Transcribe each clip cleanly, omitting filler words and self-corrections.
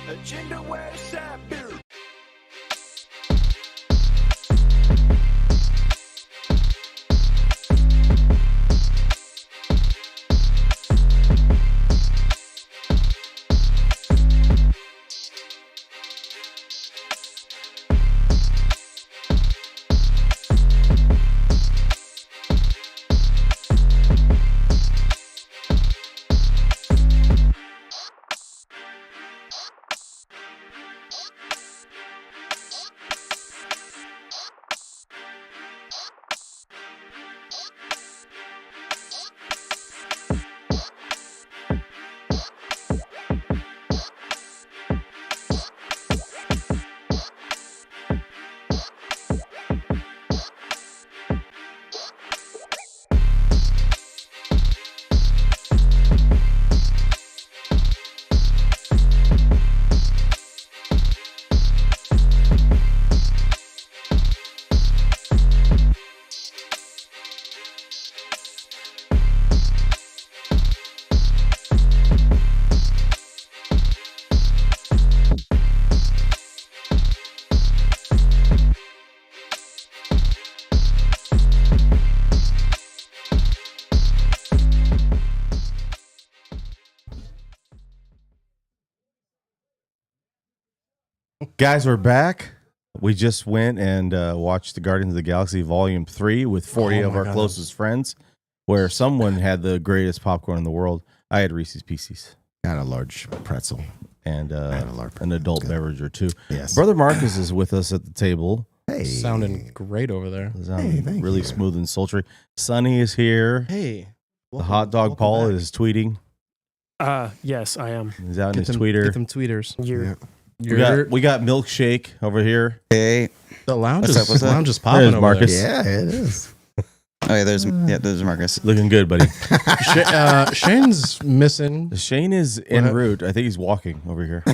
Agenda West Side Beer. Guys, we're back. We just went and watched the Guardians of the Galaxy Volume 3 with 40 of our closest friends, where someone had the greatest popcorn in the world. I had Reese's Pieces. Got a large pretzel. And had a large an adult beverage or two. Yes. Brother Marcus is with us at the table. Hey. Sounding great over there. Sounding really smooth and sultry. Sonny is here. Hey. The hot dog Paul is tweeting. Yes, I am. He's out in his Get tweeter. them tweeters. We got Milkshake over here. Hey, The lounge What's is up, what's up? lounge is popping There's over Marcus. Yeah, it is. oh yeah, there's Marcus. Looking good, buddy. there. Shane's missing. Shane is en What? route. I think he's walking over here.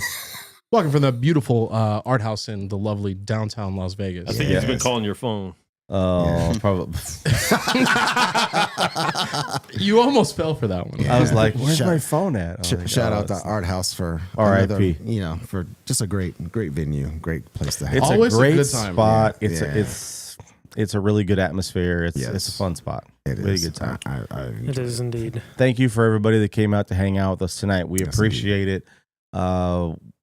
Walking from the beautiful art house in the lovely downtown Las Vegas. I think he's been calling your phone. Oh, probably. You almost fell for that one. I was like, "Where's Shout- my phone at?" I was like, Shout oh, out to it's- Art House for R.I.P.. another, for just a great venue, great place to hang. It's Always a a great good time. spot. Yeah. It's a really good atmosphere. It's Yes. a fun spot. It really is. good time. I It is indeed. Thank you for everybody that came out to hang out with us tonight. We Yes, appreciate it.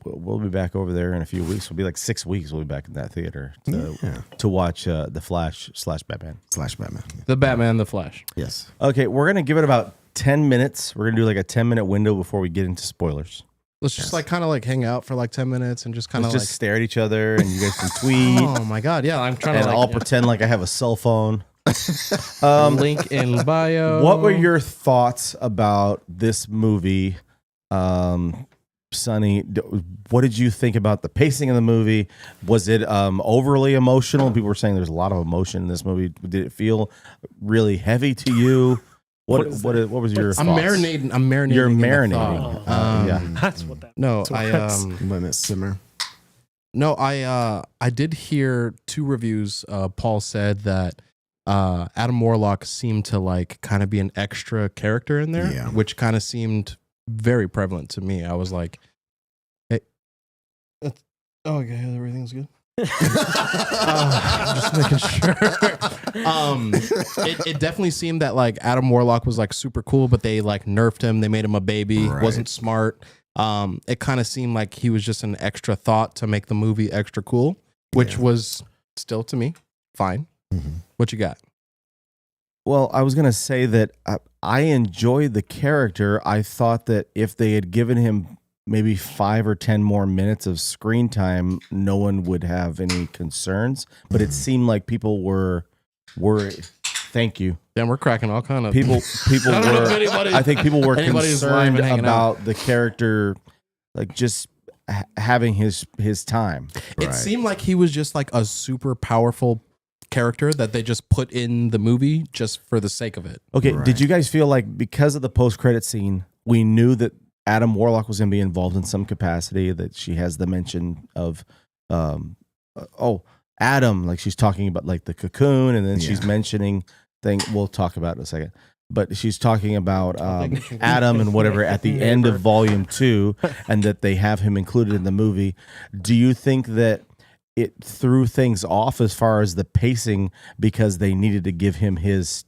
We'll be back over there in a few weeks. We'll be like 6 weeks. We'll be back in that theater to watch The Flash / Batman. /Batman. The Batman, the Flash. Yes. Okay, we're gonna give it about 10 minutes. We're gonna do like a 10-minute window before we get into spoilers. Let's just kind of hang out for like 10 minutes and just kind of Let's just stare at each other, and you guys can tweet. Oh my God. Yeah. I'm trying And to I'll pretend like I have a cell phone. link in bio. What were your thoughts about this movie, Sonny? What did you think about the pacing of the movie? Was it overly emotional? People were saying there's a lot of emotion in this movie. Did it feel really heavy to you? What was your thoughts? I'm marinating. You're in the marinating. thought. Yeah. That's what that. No, That's what Let it simmer. No, I did hear 2 reviews. Paul said that Adam Warlock seemed to like kind of be an extra character in there, Yeah. which kind of seemed very prevalent to me. I was like, "Hey, okay, everything's good." Just making sure. It definitely seemed that like Adam Warlock was like super cool, but they like nerfed him. They made him a baby. Right. Wasn't smart. It kind of seemed like he was just an extra thought to make the movie extra cool, which was still to me fine. Mhm. What you got? Well, I was going to say that I enjoyed the character. I thought that if they had given him maybe 5 or 10 more minutes of screen time, no one would have any concerns. But it seemed like people were worried. Thank you. Then we're cracking all kind of People I don't know if were. anybody- I think people were anybody's live concerned and hanging out. about the character, like just having his time. It seemed like he was just like a super powerful character that they just put in the movie just for the sake of it. Okay, Right. did you guys feel like because of the post-credit scene, we knew that Adam Warlock was going to be involved in some capacity, that she has the mention of, Adam, like she's talking about like the cocoon, and then she's mentioning thing. We'll talk about it in a second. but she's talking about Adam and whatever at the end of volume 2, and that they have him included in the movie. Do you think that it threw things off as far as the pacing because they needed to give him his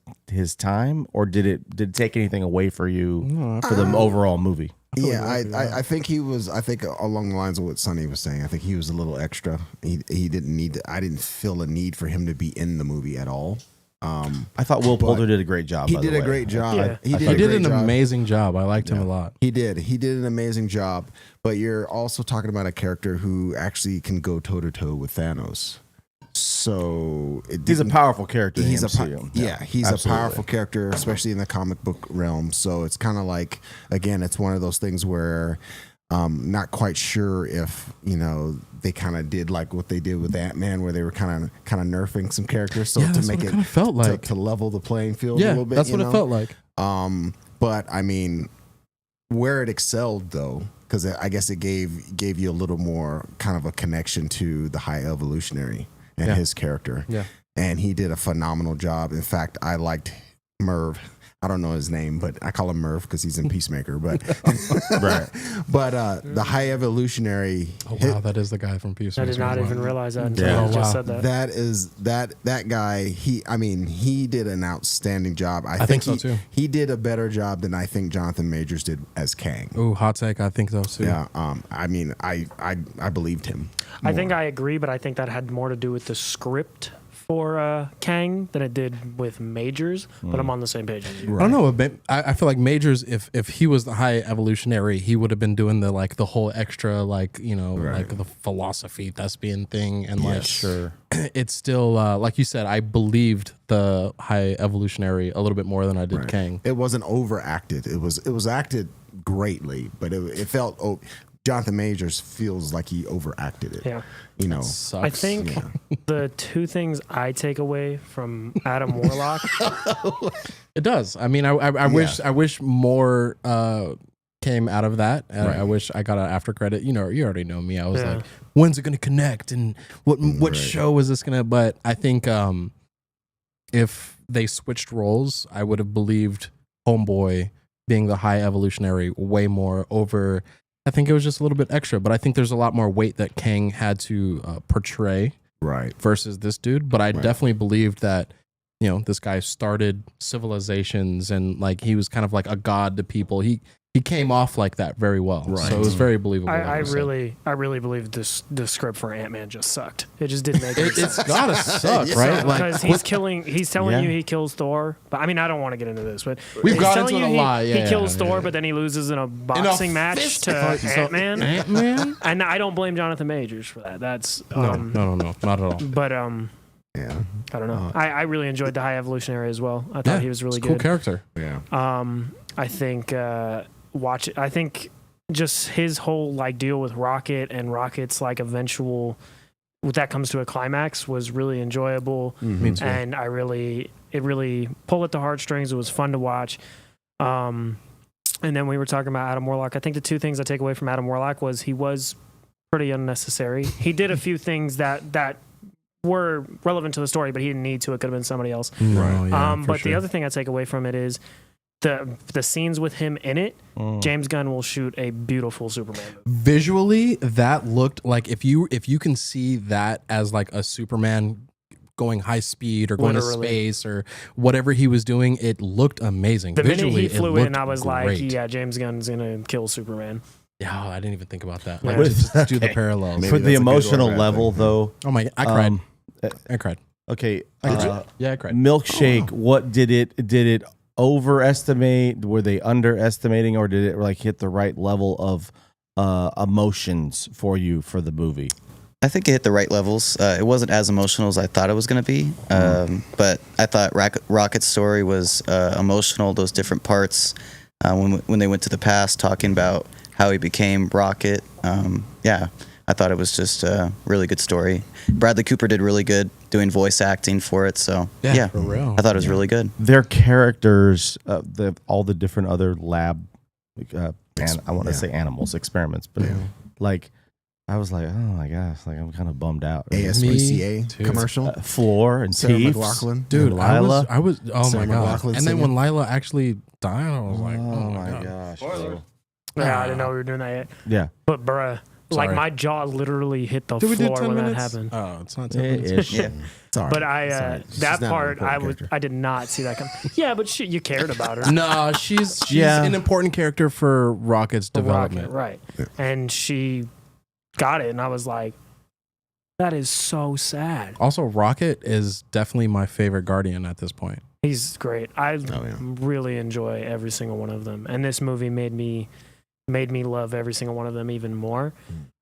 time, or did it take anything away for you for the overall movie? Yeah, I think he was. I think along the lines of what Sonny was saying. I think he was a little extra. He didn't need. I didn't feel a need for him to be in the movie at all. I thought Will Poulter did a great job. He by did the a way. great job. Yeah. He I did, thought a He did great an job. amazing job. I liked him a lot. He did an amazing job. But you're also talking about a character who actually can go toe to toe with Thanos. So He's a powerful character. He's in a the MCU. he's absolutely. a powerful character, especially in the comic book realm. So it's kind of like, again, it's one of those things where not quite sure if they kind of did like what they did with Ant-Man, where they were kind of nerfing some characters, so Yeah, to that's make what it it kinda felt like. to level the playing field a Yeah, little bit. that's what it felt like. But I mean, where it excelled though, because I guess it gave you a little more kind of a connection to the High Evolutionary and Yeah. his character. Yeah. And he did a phenomenal job. In fact, I liked Merv. I don't know his name, but I call him Merv because he's in Peacemaker. But Right. but the High Evolutionary, Oh wow, that is the guy from Peacemaker. I did not even realize that until Yeah. you Oh, just wow. said that. that is that guy. He did an outstanding job. I think so, too. He did a better job than I think Jonathan Majors did as Kang. Ooh, hot take. I think so too. Yeah. I mean, I believed him. I think more. I agree, but I think that had more to do with the script for Kang than it did with Majors. But I'm on the same page as you. I don't know. But I feel like Majors, if he was the High Evolutionary, he would have been doing the whole extra like the philosophy thespian thing, and like Sure. it's still like you said. I believed the High Evolutionary a little bit more than I did Kang. It wasn't overacted. It was acted greatly, but it felt. Jonathan Majors feels like he overacted it. Yeah. Sucks. I think the two things I take away from Adam Warlock, it does. I mean, I wish more came out of that. I wish I got an after credit. You already know me. I was Yeah. like, when's it going to connect, and what show is this going to? But I think if they switched roles, I would have believed Homeboy being the High Evolutionary way more over. I think it was just a little bit extra, but I think there's a lot more weight that Kang had to portray Right. versus this dude. But I definitely believed that, this guy started civilizations and like he was kind of like a god to people. He came off like that very well. Right. So it was very believable. I like you said. really believe the script for Ant-Man just sucked. It just didn't make any sense. It's gotta suck, right? Like, Because he's telling you he kills Thor. But I mean, I don't want to get into this, but We've he's got telling into you it a lot. He Yeah, kills yeah, Thor, yeah. but then he loses in a boxing match fist to fight. So- Ant-Man. Ant-Man? And I don't blame Jonathan Majors for that. That's No, not at all. But Yeah. I don't know. I really enjoyed the High Evolutionary as well. I thought he was really it's a cool good. character. Yeah. I think I think just his whole like deal with Rocket and Rocket's like eventual that comes to a climax was really enjoyable. Me too. And it really pulled at the heartstrings. It was fun to watch. And then we were talking about Adam Warlock. I think the two things I take away from Adam Warlock was he was pretty unnecessary. He did a few things that were relevant to the story, but he didn't need to. It could have been somebody else. No, yeah, for But sure. the other thing I take away from it is the scenes with him in it. James Gunn will shoot a beautiful Superman movie. Visually, that looked like if you can see that as like a Superman going high speed or going Literally. to space or whatever he was doing, it looked amazing. The Visually, minute he it flew in, looked I was great. like, yeah, James Gunn's gonna kill Superman. Yeah, I didn't even think about that. Yeah. Like, just do the Okay. parallels. Maybe For that's the a good or emotional bad level, thing. though. Oh my! I cried. um, I cried. Okay. Did you? Yeah, I cried. Milkshake. What did it overestimate? Were they underestimating, or did it like hit the right level of emotions for you for the movie? I think it hit the right levels. It wasn't as emotional as I thought it was going to be, but I thought Rocket's story was emotional. Those different parts when they went to the past, talking about how he became Rocket. I thought it was just a really good story. Bradley Cooper did really good doing voice acting for it. So yeah, for real. I thought it was really good. Their characters, all the different other lab, and I want to say animals experiments, but like I was like, oh my gosh, like I'm kind of bummed out. ASPCA too. commercial. Floor and Sarah Teefs. McLachlan. Dude, And I Lila. was oh Sarah my god. McLachlan And then when singing. Lila actually died, I was like, oh my gosh. Spoiler. bro. Yeah, I didn't know we were doing that yet. Yeah. But bruh, like Sorry. my jaw literally hit the Did we do floor 10 when minutes? that happened. Oh, it's not 10 It minutes. is. Yeah. Sorry. But I Sorry. She's that not an part I important character. did not see that come. Yeah, but shit, you cared about her. No, she's Yeah. an important character for Rocket's The development. Rocket, right? And she got it, and I was like, that is so sad. Also, Rocket is definitely my favorite Guardian at this point. He's great. I yeah. really enjoy every single one of them, and this movie made me love every single one of them even more.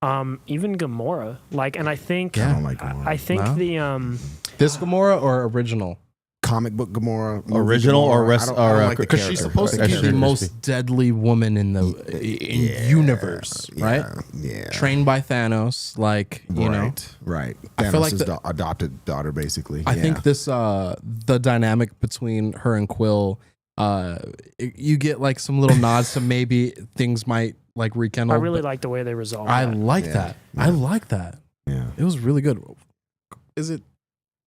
Even Gamora, like, and I think I don't like Gamora. I think No? the This Gamora or original? Comic book Gamora. movie Original or Gamora. rest- I don't or, like the Because she's character. supposed to be Extra the most crispy. deadly woman in the universe, right? Yeah. Trained by Thanos, like you know. Right. I feel like Thanos' adopted daughter, basically. I Yeah. think this the dynamic between her and Quill, you get like some little nods to maybe things might like rekindle. I really but like the way they resolved. I that. like Yeah. that. Yeah. I like that. Yeah. It was really good.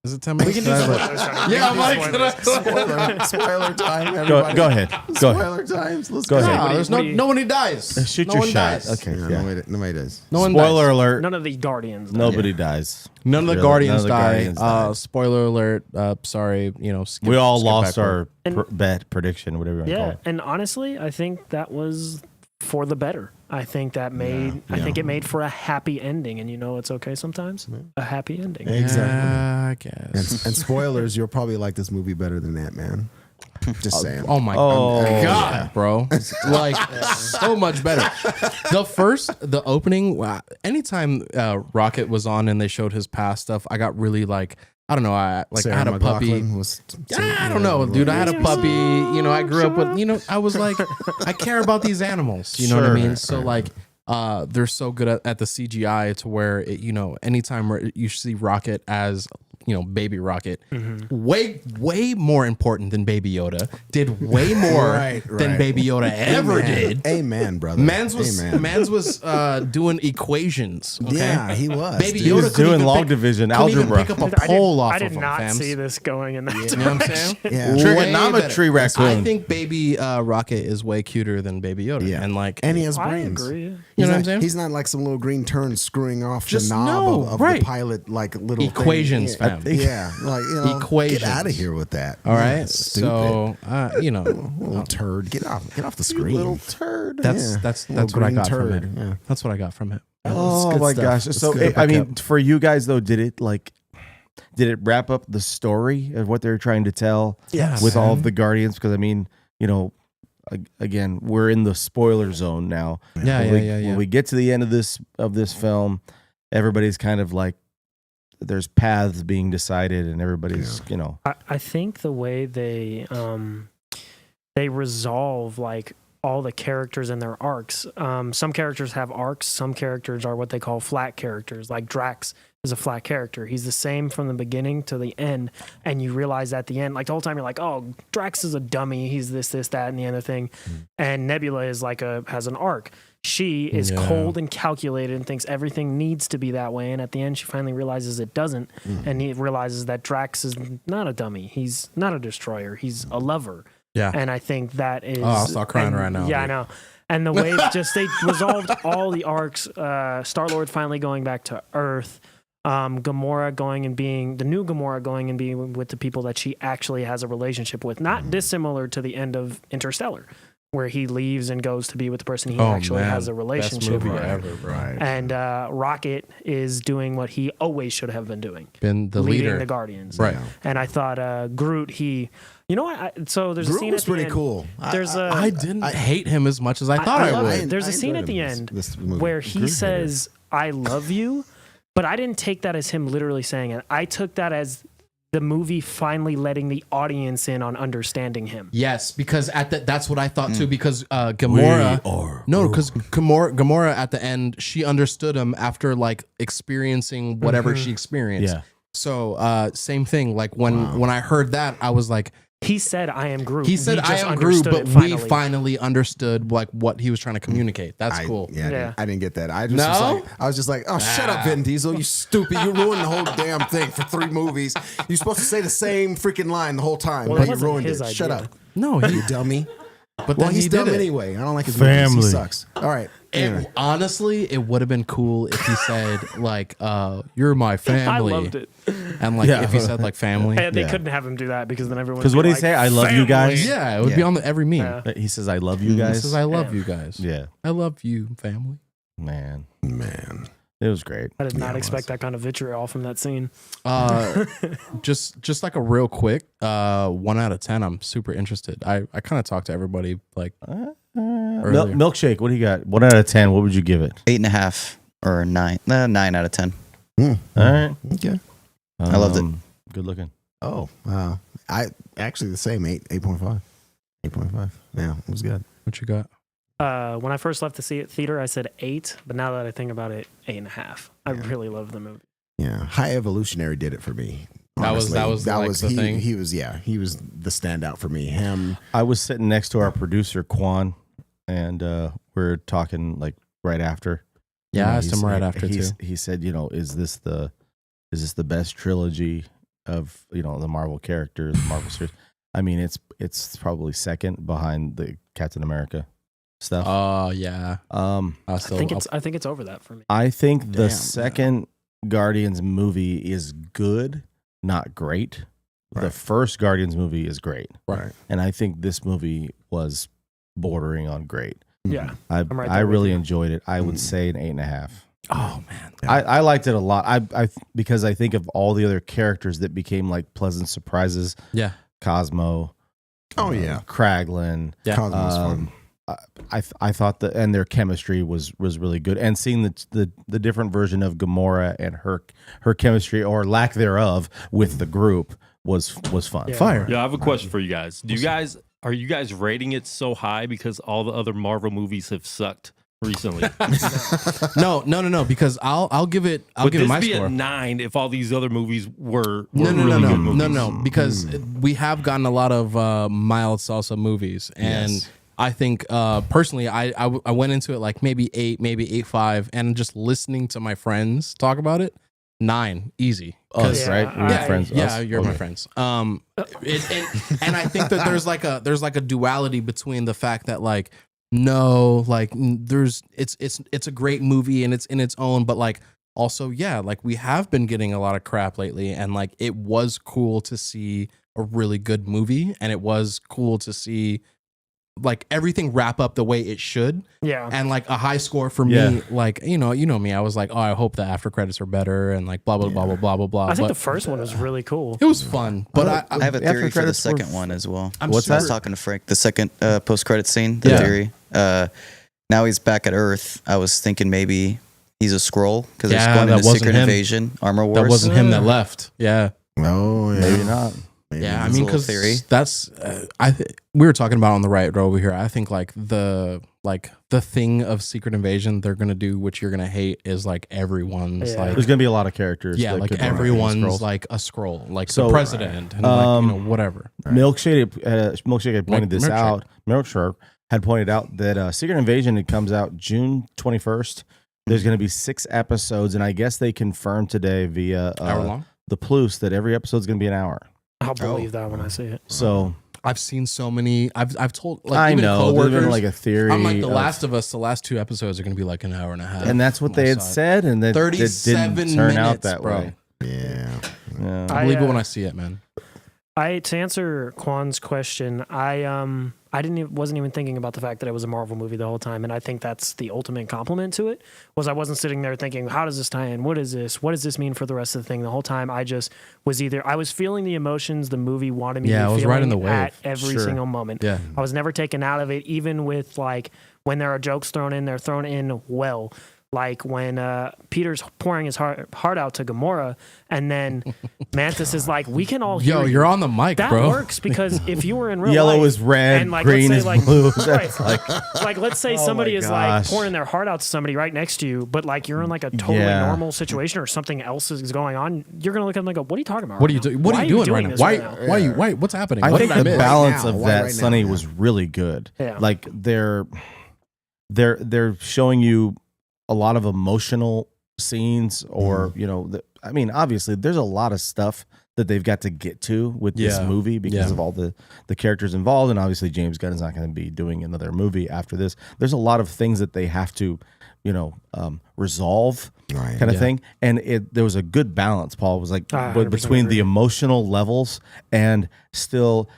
Is it 10 minutes? We can do spoilers, Johnny. Yeah, We I'm can do like, spoilers. Spoiler time, Go, everybody. go ahead. Go ahead. Spoiler times. Let's Go go. ahead. No, What do you- there's what do you- nobody dies. Shoot no your one shot. dies. Okay. Yeah, Yeah. nobody does. No one Spoiler dies. alert. None of the Guardians. Nobody dies. None of the Really, Guardians none of the die. Guardians died. Spoiler alert. Sorry, skip, We all skip lost backward. our bet prediction, whatever you want to call Yeah, it. and honestly, I think that was for the better. I think that made. I think it made for a happy ending, and it's okay sometimes. A happy ending. Exactly. Yeah, I guess. And spoilers, you'll probably like this movie better than that, man. Just saying. Oh my Oh, god, bro! Like so much better. The opening. Anytime Rocket was on and they showed his past stuff, I got really like I don't know. I Sarah had a puppy. McLachlan was. I don't know, dude. I had a puppy. I grew up with. I was like, I care about these animals. You know what I Sure. mean? So like, they're so good at the CGI to where anytime you see Rocket as Baby Rocket, way more important than Baby Yoda. Did way more Right, than right. Baby Yoda ever Amen. did. Amen, brother. Mans was Amen. doing equations. Okay? Yeah, he was. Baby dude. He was Yoda couldn't doing even log pick- division, couldn't even algebra. pick up a I did- pole off I of did him, not fams. see this going in that You know what I'm saying? Yeah. Way Trigonometry better. raccoon. I think Baby Rocket is way cuter than Baby Yoda. Yeah. And like, And he has I brains. agree. you know He's what I'm not- saying? He's not like some little green turn screwing off Just the knob no, of right. the pilot, like little Equations, thing. fam. Yeah, like Equations. Get out of here with that. all right. Yeah, stupid. So, little turd, get off the screen. Little turd. that's Yeah. that's Little that's what I green got from turd, it. yeah. That's what I got from it. Oh good my stuff. gosh! It's So good. I mean, for you guys though, did it wrap up the story of what they're trying to tell Yes. with all man. of the Guardians? Because I mean, again, we're in the spoiler zone now. Yeah, When we get to the end of this film, everybody's kind of like there's paths being decided, and everybody's I think the way they resolve like all the characters and their arcs. Some characters have arcs. Some characters are what they call flat characters. Like Drax is a flat character. He's the same from the beginning to the end, and you realize at the end, like the whole time, you're like, "Oh, Drax is a dummy. He's this, that, and the other thing." And Nebula is has an arc. She is Yeah. cold and calculated and thinks everything needs to be that way. And at the end, she finally realizes it doesn't, and he realizes that Drax is not a dummy. He's not a destroyer. He's a lover. Yeah. And I think that is. Oh, I'll start crying and- right now, Yeah, I dude. know. And the way they resolved all the arcs. Star-Lord finally going back to Earth. Gamora going and being the new Gamora going and being with the people that she actually has a relationship with, not dissimilar to the end of Interstellar, where he leaves and goes to be with the person he actually has a relationship Best movie with. ever, bro. And Rocket is doing what he always should have been doing, Been the leading leader. the Guardians. Right. And I thought Groot, so there's a Groot scene was at the pretty end. cool. There's a I didn't hate him as much as I thought I, love would. it. There's a scene enjoyed at the him in end this movie. where he Groot says, "I love you," but I didn't take that as him literally saying it. I took that as the movie finally letting the audience in on understanding him. Yes, because that's what I thought too. Because Gamora, because Gamora at the end, she understood him after like experiencing whatever she experienced. Yeah. So same thing. Like when I heard that, I was like, He said, "I am Groot." He said, We "I just am Groot," understood but it we finally understood like what he was trying to communicate. That's cool. Yeah. I didn't get that. I just No? was like, I was just like, oh, shut up, Vin Diesel, you stupid! You ruined the whole damn thing for 3 movies. You're supposed to say the same freaking line the whole time, Well, but that you wasn't ruined his it. Shut idea. up, No, you dummy. but Well, then he's he did dumb it. anyway. I don't like his movies. Family. He sucks. All right. Anyway. Honestly, it would have been cool if he said like, "You're my family." I loved it. And like Yeah. if he said like family. And they Yeah. couldn't have him do that because then everyone. Because what did he say? I love you guys. Yeah, it would be on every meme. Yeah. He says, "I love you He guys." says, "I love you guys." Yeah, I love you, family. man, Man. it was great. I did not it expect was. that kind of vitriol from that scene. Just like a real quick 1 out of 10. I'm super interested. I kind of talked to everybody like earlier. Milkshake. What do you got? 1 out of 10. What would you give it? 8.5 or 9. 9 out of 10. All right. Okay. I loved it. Good looking. Oh, wow. I actually the same 8.5. 8.5. Yeah, it was good. What you got? When I first left the theater, I said 8, but now that I think about it, 8.5. I really love the movie. Yeah, High Evolutionary did it for me. That was like the he, thing? He was the standout for me. Him. I was sitting next to our producer Quan, and we're talking like right after. Yeah, I asked he's- him right after too. He said, is this the best trilogy of the Marvel characters, Marvel series? I mean, it's probably second behind the Captain America stuff. Oh yeah. Um, I think it's over that for me. I think the Damn, second Guardians movie is good, not great. The Right. first Guardians movie is great, Right. and I think this movie was bordering on great. Yeah. I right I there with really you. enjoyed it. I would Mm. say an 8.5. Oh man. Yeah. I liked it a lot. I because I think of all the other characters that became like pleasant surprises. Yeah. Cosmo. Oh, yeah. Kraglin. Yeah. Cosmo's fun. I thought that, and their chemistry was really good, and seeing the different version of Gamora and her chemistry or lack thereof with the group was fun. Yeah. Fire. Yeah, I have a question for you guys. Are you guys rating it so high because all the other Marvel movies have sucked recently? No, because I'll give it Would give it this my be score. a 9 if all these other movies were No, really good movies? no, because we have gotten a lot of mild salsa movies, and Yes. I think personally, I went into it like maybe 8, maybe 8.5, and just listening to my friends talk about it, 9, easy. Us, 'Cause- right? We're Yeah, friends. Yeah, Us? you're my Okay. friends. And I think that there's like a duality between the fact that like no, like it's a great movie and it's in its own, but like also like we have been getting a lot of crap lately, and like it was cool to see a really good movie, and it was cool to see like everything wrap up the way it should. Yeah. And like a high score for me, Yeah. like you know me, I was like, oh, I hope the after credits are better, and like blah blah blah blah blah blah blah. I think But the first one was really cool. it was fun, but I have a After theory for the credits were second one as well. I'm What's I was that? talking to Frank. The second post-credit scene, the Yeah. theory. Now he's back at Earth. I was thinking maybe he's a Skrull because Yeah, there's going that into wasn't Secret him. Invasion, Armor Wars. that wasn't him that left. Yeah. Oh, yeah. Maybe not. Maybe. Yeah, I That's a mean, little because theory. that's we were talking about on the right over here. I think like the thing of Secret Invasion they're gonna do, which you're gonna hate, is like everyone's Yeah. like There's gonna be a lot of characters. yeah, that like could be everyone's Skrulls. like a scroll, like So, the president, and like whatever. Milkshake had pointed this Milkshake. out. Milkshake had pointed out that Secret Invasion, it comes out June 21st. There's going to be 6 episodes, and I guess they confirmed today via Hour long. the Plus that every episode's going to be an hour. I'll believe that when I see it. So I've seen so many. I've told like I even know there's coworkers. been like a theory. I'm like The of- Last of Us. The last 2 episodes are gonna be like an hour and a half, and that's what they had My side. said, and that it 37 didn't turn out minutes, that bro. way. Yeah. Yeah. I believe it when I I see it, man. to answer Quan's question, wasn't even thinking about the fact that it was a Marvel movie the whole time, and I think that's the ultimate compliment to it. Was I wasn't sitting there thinking, how does this tie in? What is this? What does this mean for the rest of the thing? The whole time, I just was I was feeling the emotions the movie wanted me Yeah, to I be was feeling right in the wave. at every Sure. single moment. Yeah. I was never taken out of it, even with like when there are jokes thrown in, they're thrown in well. like when Peter's pouring his heart out to Gamora, and then Mantis is like, "We can all hear Yo, you." you're on the mic, That bro. works because if you were in real Yellow life, is red, and, like, green let's is say, like, blue. right. That's like, let's say Oh somebody my is like gosh. pouring their heart out to somebody right next to you, but like you're in like a totally Yeah. normal situation or something else is going on, you're gonna look at them and go, "What are you talking about? What are right you now? doing? What Why are you doing right now? this Why? right now?" Why? You? Why? What's happening? I What think did I the miss? balance Now? of Why that, right now? Sonny, Yeah. was really good. Yeah. Like they're showing you a lot of emotional scenes, or you know, I mean, obviously, there's a lot of stuff that they've got to get to with this Yeah. movie because Yeah. of all the characters involved, and obviously James Gunn is not going to be doing another movie after this. There's a lot of things that they have to, you know, resolve, Right. kind of Yeah. thing. And there was a good balance. Paul was like 100% between the agree. emotional levels and still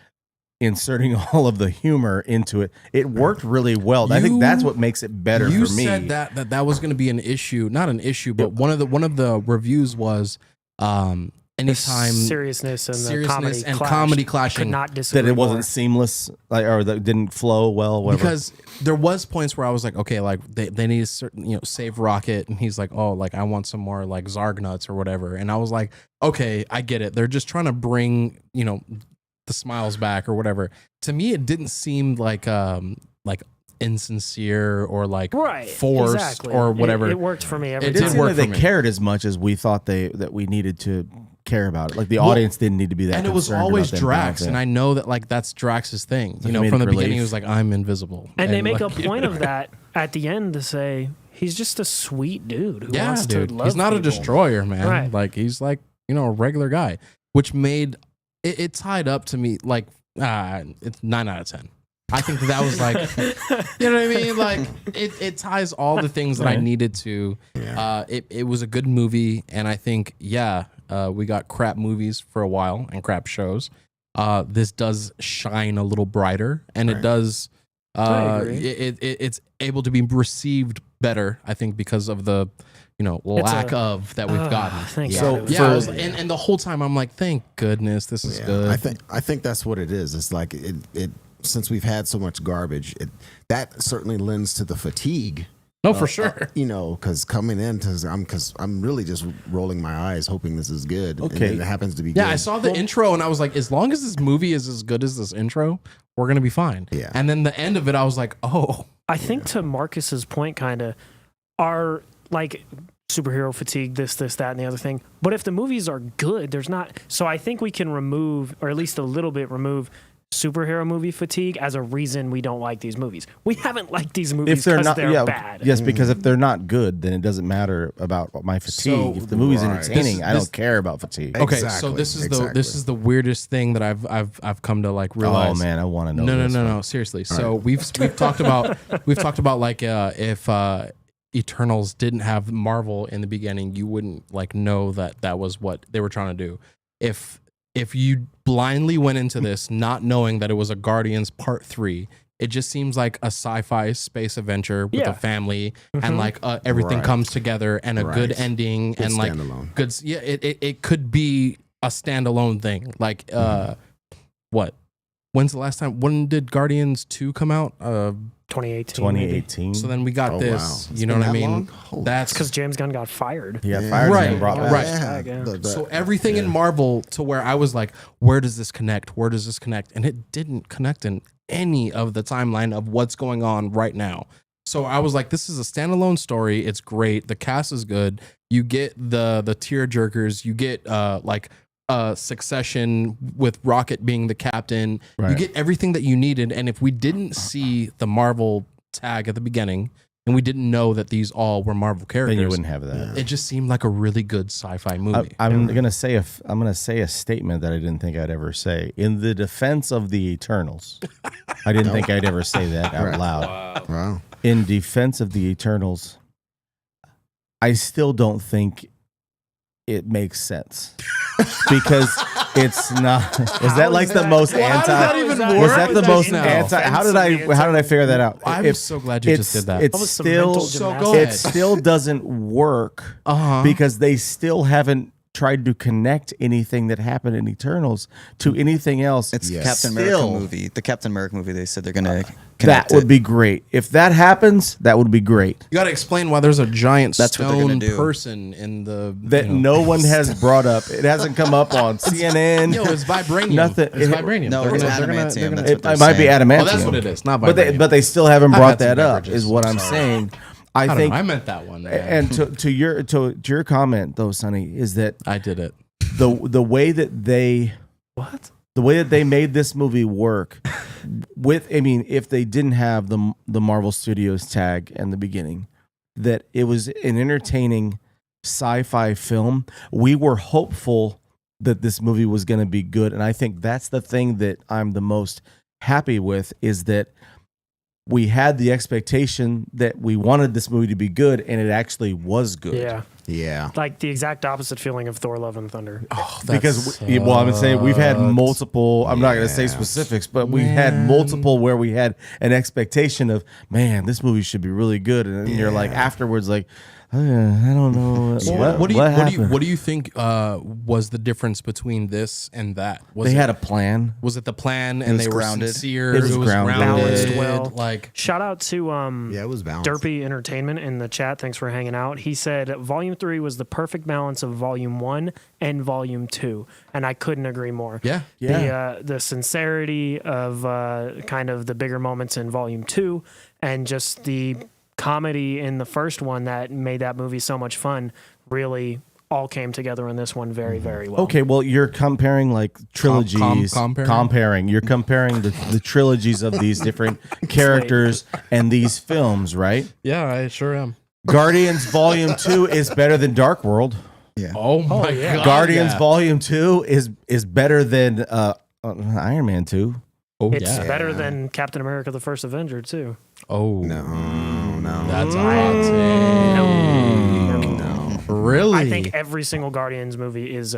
inserting all of the humor into it. It worked really well. I think that's what makes it better You for me. said that was going to be an issue, not an issue, but one of the reviews was anytime seriousness and seriousness the and comedy, comedy could clashing. not disagree that it wasn't more. seamless, like, or that didn't flow well. Whatever. Because there was points where I was like, okay, like they need a certain, you know, save Rocket, and he's like, oh, like I want some more like Zarg nuts or whatever, and I was like, okay, I get it. They're just trying to bring, you know, the smiles back or whatever. To me, it didn't seem like insincere or like Right, forced exactly. or whatever. It worked for me. Every It it did didn't time. seem work like they for me. cared as much as we thought that we needed to care about it. Like the Well, audience didn't need to be that. And it was concerned always about them Drax, bouncing. and I know that like that's Drax's thing. Like, You he know, made from it the beginning, relief. he was like, I'm invisible. And they make like, a point of that at the end to say he's just a sweet dude who yeah, wants dude. to love He's not a people. destroyer, man. Right. Like he's like, you know, a regular guy, which made it tied up to me like it's 9 out of 10. I think that was like, you know what I mean? Like it ties all the things that I needed to. Yeah. It was a good movie, and I think we got crap movies for a while and crap shows. This does shine a little brighter, and it Right. does. I agree. It's able to be received better, I think, because of the, you know, lack of that we've gotten. Thank So God it was Yeah, good. and the whole time I'm like, thank goodness this is Yeah, good. I think that's what it is. It's like it since we've had so much garbage, that certainly lends to the fatigue. No, for sure. You know, because coming into I'm really just rolling my eyes, hoping this is good. Okay. and it happens to be. Yeah, good. I saw the intro and I was like, as long as this movie is as good as this intro, we're gonna be fine. Yeah. And then the end of it, I was like, oh, I think to Marcus's point, kind of, are like superhero fatigue, this, that, and the other thing. But if the movies are good, there's not. So I think we can remove, or at least a little bit remove, superhero movie fatigue as a reason we don't like these movies. We haven't liked these movies if they're because not, they're bad. yes, because if they're not good, then it doesn't matter about my fatigue. So- if the movie's Right. entertaining, I This- don't care about fatigue. okay. So Exactly, this is exactly. the weirdest thing that I've come to like realize. Oh man, I want to know. No, this. no. Seriously. So we've talked about like if Eternals didn't have Marvel in the beginning, you wouldn't like know that was what they were trying to do. If you blindly went into this not knowing that it was a Guardians Part 3, it just seems like a sci-fi space adventure with Yeah. a family and like everything Right. comes together and a good Right. ending Good and like standalone. good. Yeah, it could be a standalone thing. Like what? When's the last time? When did Guardians 2 come out? 2018. maybe. 2018. So then we got Oh, this. wow. It's You know been what I that mean? long? Holy- That's Because James Gunn got fired. he got Yeah. fired Right, and then brought back. right. Yeah. so everything in Marvel to where I was like, where does this connect? Where does this connect? And it didn't connect in any of the timeline of what's going on right now. So I was like, this is a standalone story. It's great. The cast is good. You get the tear jerkers. You get like Succession with Rocket being the captain. You Right. get everything that you needed. And if we didn't see the Marvel tag at the beginning and we didn't know that these all were Marvel characters, Then you wouldn't have that. it just seemed like a really good sci-fi movie. I'm gonna say a statement that I didn't think I'd ever say. In the defense of the Eternals, I didn't think I'd ever say that out Right. loud. Wow. In defense of the Eternals, I still don't think it makes sense because it's not. Was that like the most Well, how does anti? that even Was work? that the That's most now. anti? How did I figure that out? I'm If- so glad you just did that. It's Almost some still mental So gymnastics. go ahead. it still doesn't work Uh-huh. because they still haven't tried to connect anything that happened in Eternals to anything else. It's Yes. Captain Still- America movie. The Captain America movie. They said they're gonna That connect would it. be great. If that happens, that would be great. You got to explain why there's a giant That's what they're gonna stone do. person in the That no one has brought up. It hasn't come up on CNN. Yo, it's vibranium. Nothing. It's vibranium. No, They're it's gonna- they're gonna- adamantium. they're gonna- That's what they're It might be saying. adamantium. Oh, that's what it is. Not But vibranium. they still haven't I've brought had some that up. beverages. Is what I'm I'm sorry. saying. I don't think. know. I meant that one. And to your comment though, Sonny, is that I did it. the way that they made this movie work with, I mean, if they didn't have the Marvel Studios tag in the beginning, that it was an entertaining sci-fi film. We were hopeful that this movie was going to be good, and I think that's the thing that I'm the most happy with, is that we had the expectation that we wanted this movie to be good, and it actually was good. Yeah. Yeah. Like the exact opposite feeling of Thor: Love and Thunder. Because well, I'm saying we've had multiple. I'm not going to say specifics, but we've had multiple where we had an expectation of, man, this movie should be really good, and then you're like afterwards, like, I don't know What happened. do you think was the difference between this and that? Was They it, had a plan. was it the plan and was they were grounded. sincere? It was grounded. Balanced well. Like Shout out to Yeah, it was balanced. Derpy Entertainment in the chat. Thanks for hanging out. He said Volume 3 was the perfect balance of Volume 1 and Volume 2, and I couldn't agree more. yeah. The sincerity of kind of the bigger moments in Volume 2, and just the comedy in the first one that made that movie so much fun, really all came together in this one very, very well. Okay, well, you're comparing like trilogies. comparing? You're comparing the trilogies of these different characters and these films, right? Yeah, I sure am. Guardians Volume 2 is better than Dark World. Oh my yeah. god. Guardians yeah. Volume 2 is better than Iron Man 2. Oh It's yeah. better than Captain America: The First Avenger too. Oh No. that's a hot take. No. Really? I think every single Guardians movie is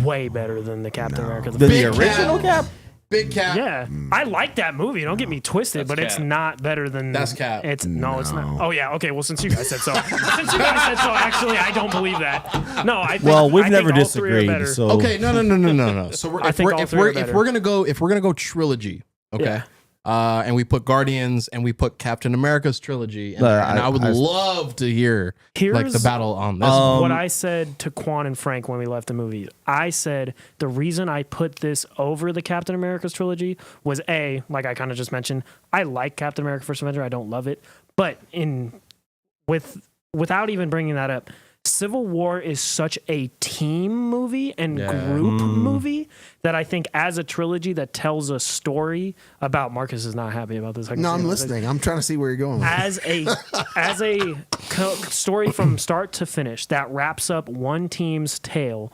way better than the Captain America: The The First original Cap? Big Cap. Yeah, I like that movie. Don't get me twisted, That's but it's Cap. not better than That's Cap. It's it's not. Oh yeah, okay. Well, since you guys said so, actually, I don't believe that. No, I think, Well, we've I never think all three are disagreed. better. So Okay, no. So I think all three are if better. we're gonna go trilogy, okay, Yeah. and we put Guardians and we put Captain America's trilogy, and, I I would love to hear like the Here's battle on this. one. what I said to Quan and Frank when we left the movie. I said the reason I put this over the Captain America's trilogy was A, like I kind of just mentioned, I like Captain America: First Avenger. I don't love it, but without even bringing that up, Civil War is such a team movie and group movie that I think as a trilogy that tells a story about Marcus is not happy about this. I can No, see I'm him. listening. I'm trying to see where you're going. With As a story from start to finish that wraps up one team's tale,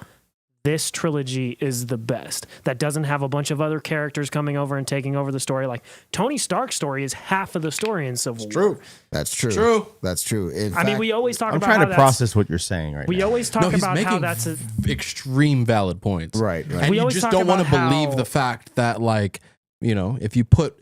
this trilogy is the best. That doesn't have a bunch of other characters coming over and taking over the story. Like Tony Stark's story is half of the story in Civil War. That's true. True. That's true. In I mean, fact, we always talk I'm about trying how to that's- process what you're saying right We now. always No, talk he's about how making that's a extreme valid points, Right. And We you always just talk don't want to about believe how- the fact that, like, you know, if you put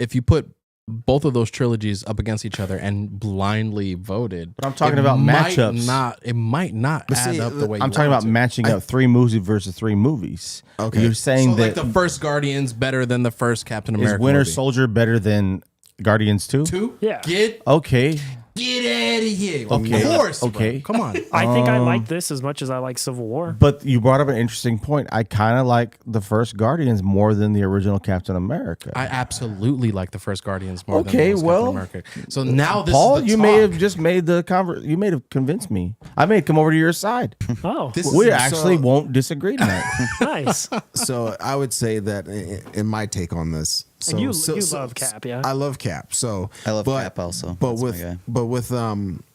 both of those trilogies up against each other and blindly voted, But I'm talking it about might matchups. It might not But add see, up the way I'm you talking want about it matching up 3 movies versus 3 movies. Okay. You're to. saying So, that like, the first Guardians better than the first Captain is America. Winter movie. Soldier better than Guardians 2? Two? Yeah. Get Okay. out of here. Okay. Of course. bro. Okay. Come on. I think I like this as much as I like Civil War. But you brought up an interesting point. I kind of like the first Guardians more than the original Captain America. I absolutely like the first Guardians more Okay, than the well, Captain America. So now this Paul, is the you talk. may have just made the you may have convinced me. I may come over to your side. Oh, This is- We So- actually won't disagree tonight. nice. so I would say that in my take on this. So, And you so- love Cap, yeah? I love Cap. So I love Cap also. But That's my guy. with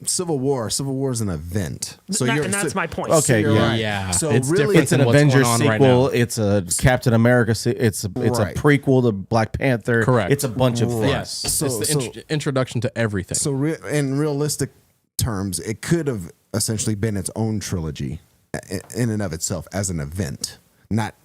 Civil War is an event. So and that's my point. Okay, you're yeah. right. Yeah. So it's really- different It's an than what's Avengers going on right sequel. now. It's a Captain America. It's a Right. prequel to Black Panther. Correct. It's a bunch of things. Yes. So- it's the introduction to everything. So in realistic terms, it could have essentially been its own trilogy in and of itself as an event, not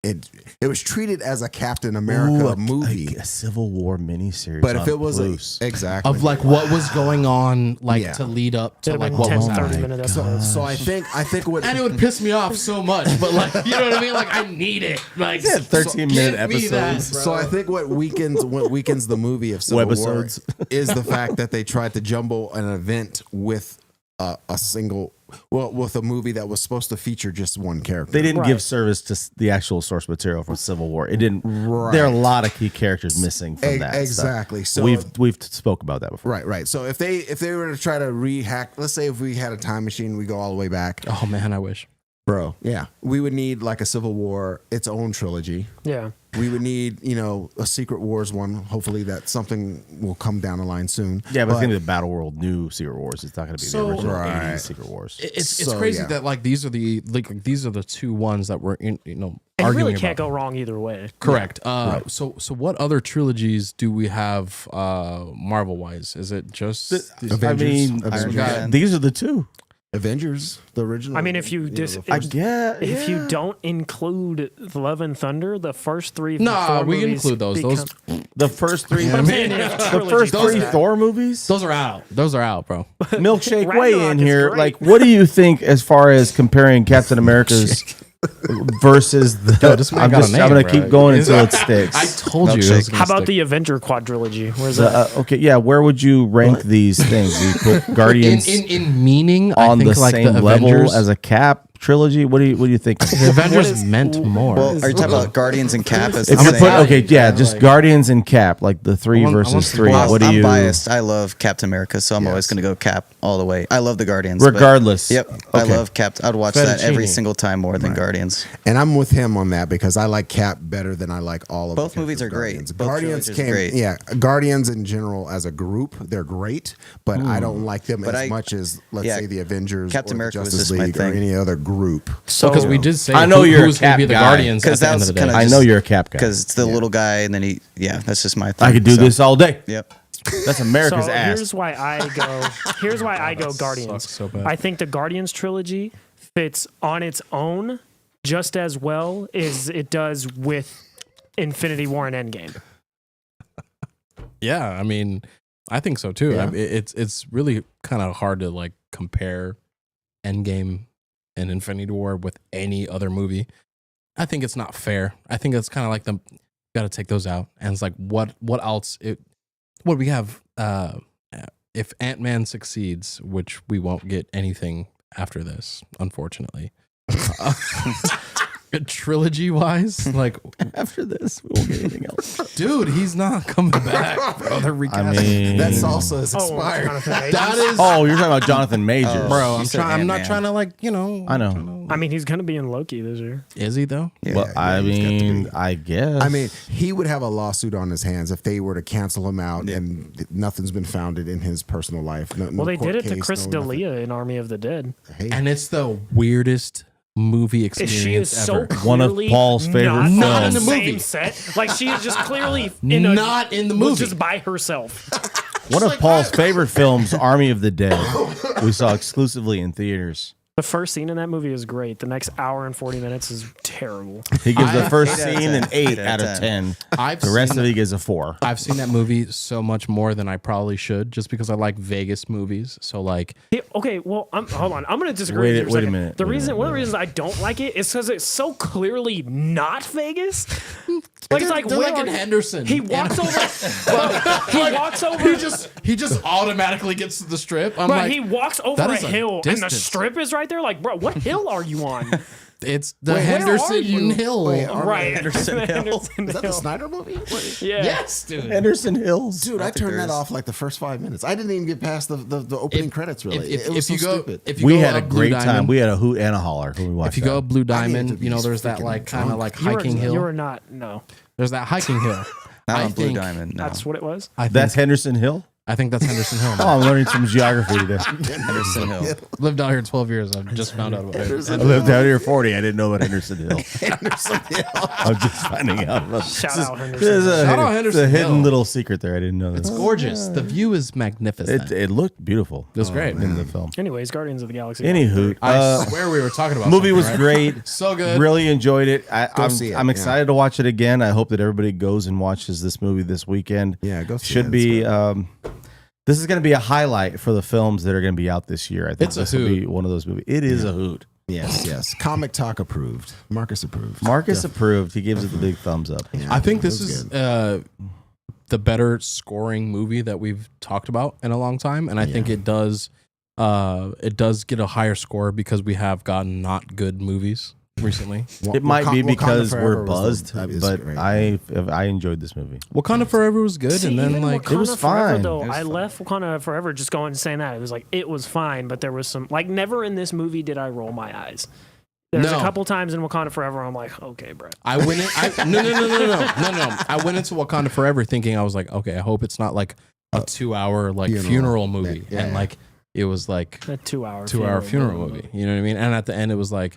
it was treated as a Captain America movie. a Civil War miniseries. But if on it was Bruce. exactly Of like what was going on, like Yeah. to lead up to It'd like have what been was 10, 30 happening. minute so, episodes. so I think what And it would piss me off so much, but like you know what I mean? Like I need it. Like Yeah, 13-minute give me that, episodes. bro. So I think what weakens the movie of Civil War Webisodes. is the fact that they tried to jumble an event with a single, with a movie that was supposed to feature just one character. They didn't Right. give service to the actual source material from Civil War. It didn't. Right. There are a lot of key characters missing from that. Exactly. Stuff. So we've spoke about that before. right. So if they were to try to rehack, let's say if we had a time machine, we go all the way back, Oh man, I wish. bro. Yeah, we would need like a Civil War, its own trilogy. Yeah. We would need, a Secret Wars one. Hopefully that something will come down the line soon. Yeah, but it's gonna be the Battle World new Secret Wars. It's not gonna be So- the original Right. 80s Secret Wars. It's So, crazy yeah. that like these are the two ones that we're And you arguing really can't about. go wrong either way. Correct. So what other trilogies do we have Marvel wise? Is it just I mean, Avengers. Man. these are the two. Avengers, the original. I mean, if you I guess. if you don't include Love and Thunder, the first three. Nah, Thor we movies include those. Those the first three, But I'm saying if the trilogy first does three that. Thor movies. those are out. Those are out, bro. Milkshake Ragnarok way in is here. great. Like, what do you think as far as comparing Captain America's versus the? Yo, this man I'm got a just. I'm name, gonna bro. keep going until it sticks. I told you. it was Milkshake. gonna How about stick. the Avenger quadrilogy? Where's that? Okay, yeah. Where would you rank these things? You put Guardians in meaning? I on think the like same the level Avengers, as a Cap trilogy. What do you think? the Avengers meant more. Well, are you talking about Guardians and Cap as the If you same? put just Guardians and Cap, like the three I want versus some three. balls. What do I'm you? biased. I love Captain America, so I'm always Yes. going to go Cap all the way. I love the Guardians. but- Regardless. Yep. I Okay. love Cap. I'd watch that every Fettuccine. single time more than Guardians. and I'm with him on that because I like Cap better than I like all of Both the movies characters are great. Guardians. Both Guardians trilogies are great. yeah. Guardians in general as a group, they're great, but I don't like them But as I- much as let's yeah, say the Avengers, Captain or America the was Justice just my League, or thing. any other group. So because we did say I know you're a who's going Cap to be the guy. Guardians at Because the that end was of the kind day. of I know you're a Cap guy. because it's the little guy, and then that's just my thing. I could do So, this all day. Yep. That's America's so ass. here's why I go. Here's why I go Guardians. sucks so bad. I think the Guardians trilogy fits on its own just as well as it does with Infinity War and Endgame. Yeah, I mean, I think so too. Yeah. It's really kind of hard to like compare Endgame and Infinity War with any other movie. I think it's not fair. I think it's kind of like got to take those out. And it's like what else? What we have? If Ant-Man succeeds, which we won't get anything after this, unfortunately. Trilogy wise, like, After this, we won't get anything else. dude, he's not coming back, bro. They're I recasting. mean, That salsa is Oh, expired. Jonathan Majors. That is, Oh, you're talking about Jonathan Majors, Oh. bro. You I'm said trying. I'm not Ant-Man. trying to like, you know. I know. trying I mean, he's going to be in Loki this year. is he though? Yeah. Well, I he's got to mean, be. I guess. I mean, he would have a lawsuit on his hands if they were to cancel him out and nothing's been founded in his personal life. No, Well, they court did it to case, Chris no nothing. D'Elia in Army of the Dead. Hey, And it's the weirdest movie She experience is ever. so One of clearly Paul's favorite not films. in the Not in the same movie. set. Like she is just clearly in Not in the movie. just by herself. one of Paul's favorite films, Army of the Dead, we saw exclusively in theaters. The first scene in that movie is great. The next hour and 40 minutes is terrible. He gives the first 8 out of scene 10. an 8 8 out of 10. I've The rest seen of it he gives a 4. I've seen that movie so much more than I probably should, just because I like Vegas movies. So like, Okay, well, hold on. I'm going to disagree Wait with you for a a second. minute, The wait a reason, minute, one of the reasons I don't like it is because it's so clearly not Vegas. Like it's like, they're where like in are you? Henderson. He walks over. he walks over. he just automatically gets to the strip. I'm But like, he walks over that a is a hill, and the distance. strip is right there. Like, bro, what hill are you on? it's the Wait, where are Henderson you? Hill. Wait, Right, Henderson Hill. Henderson is that the Hill. Snyder movie? What? Yeah. Yes, dude. Henderson Hills. Dude, I think turned there that is. off like the first 5 minutes. I didn't even get past the opening credits. Really, it was so you go, stupid. if you We go had a up Blue great Diamond, time. We had a hoot and a holler when we watched if you go that. up Blue I needed Diamond, to you know be there's that freaking like kind of drunk. like You were- hiking You hill. were not. No, There's that hiking hill. Not I on Blue think Diamond. No. that's what it was. I think That's Henderson Hill? I think that's Henderson Hill. Oh, I'm learning some geography today. Henderson Hill. Lived out here 12 years. I've just found out about it. I lived out here 40. I didn't know about Henderson Hill. Henderson Hill. I'm just finding out about Shout out Henderson. There's a, Shout out it's Henderson a hidden Hill. little secret there. I didn't know It's that. gorgeous. The view is magnificent. It looked beautiful. It was great. in the film. Anyways, Guardians of the Galaxy. Anywho, I swear we were talking about movie something, was right? great. So good. Really enjoyed it. Go see it, I'm yeah. excited to watch it again. I hope that everybody goes and watches this movie this weekend. Yeah, go see it. Should It's be. good. This is going to be a highlight for the films that are going to be out this year. I think It's a this will be hoot. one of those movies. It is a hoot. Yes. Comic Talk approved. Marcus approved. Marcus approved. He gives it the big thumbs up. Yeah, I think it this was is good. the better scoring movie that we've talked about in a long time, and I think it does get a higher score because we have gotten not good movies recently. It might be Wakanda because Forever we're was buzzed, is but great. I enjoyed this movie. Wakanda Forever was good, See, and then even like Wakanda it was Forever, fine. though, It was I fine. left Wakanda Forever just going and saying that. It was like, it was fine, but there was some, like, never in this movie did I roll my eyes. There's No. a couple times in Wakanda Forever I'm like, okay, bro. I went in. No. I went into Wakanda Forever thinking I was like, okay, I hope it's not like a 2-hour like funeral movie, Yeah, and yeah. like it was like A 2-hour 2-hour funeral movie. You know what I mean? And at the end, it was like,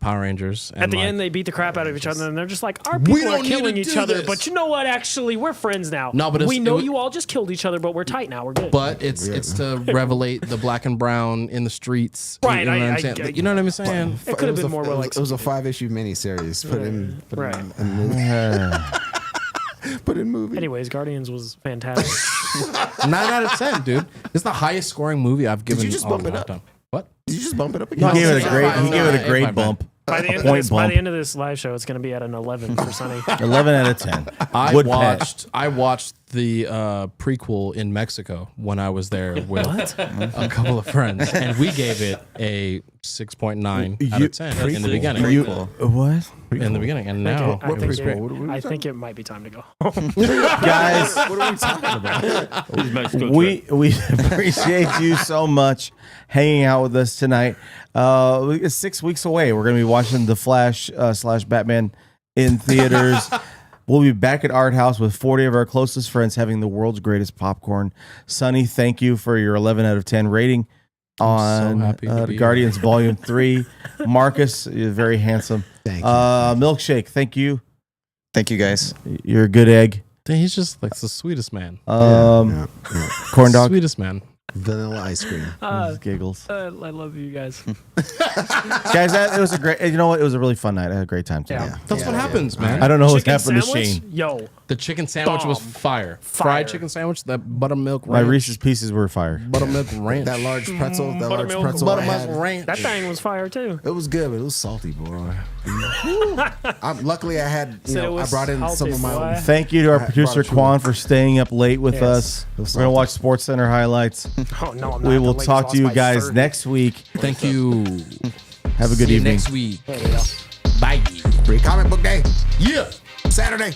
Power Rangers. And At the like, end, they beat the crap out of each other, and they're just like, our people are don't need killing to each do other. this. But you know what? Actually, we're friends now. No, but we know it- you all just killed each other, but we're tight now. We're good. But it's to revelate the black and brown in the streets. Right, You know what I'm I- saying? I- You know what I'm saying? it could have been more It like was a 5-issue miniseries. Put in Right. put in movie. Anyways, Guardians was fantastic. 9 out of 10, dude. It's the highest scoring movie I've given. you just all bump it up? lifetime. What? Did you just bump it up He again? gave it a it's great. fine. He gave it a It's great fine. bump. By the, A end of point this, by bump. the end of this live show, it's going to be at an 11 for Sunny. 11 out of 10. I Would pet. watched the prequel in Mexico when I was there with a couple of friends, and we gave it a 6.9 out of 10 in the beginning. What? In the beginning, and now I it think, was great. I think it might be time to go home. Guys, What are we talking about? His Mexico trip. we appreciate you so much hanging out with us tonight. It's 6 weeks away. We're going to be watching The Flash / Batman in theaters. We'll be back at Art House with 40 of our closest friends having the world's greatest popcorn. Sonny, thank you for your 11 out of 10 rating on happy to be Guardians Volume 3. Marcus, you're very handsome. Thank you. Milkshake, thank you. Thank you guys. You're a good egg. He's just like the sweetest man. Yeah. Corn dog. Sweetest man. Vanilla ice cream. Giggles. I love you guys. Guys, it was a great, you know what? It was a really fun night. I had a great time tonight. Yeah. That's what happens, man. I don't know what Chicken happened to sandwich? Shane. Yo, The chicken sandwich was Bomb. fire. Fire. Fried chicken sandwich, that buttermilk My ranch. Reese's Pieces were fire. Buttermilk ranch. That large pretzel. That large Buttermilk pretzel. I buttermilk had, ranch. that thing was fire too. it was good, but it was salty, boy. Luckily, I had. Said it I was brought in some salty, of my boy. own. Thank you to our I producer brought you Quan for staying up late with Yes. us. It was We're gonna salty. watch Sports Center highlights. Oh no, I'm not. We The will Lakers talk to lost you by guys 30. next week. Thank you. Have a good See you evening. next week. There we go. Bye. Free comic book day. Yeah. Saturday.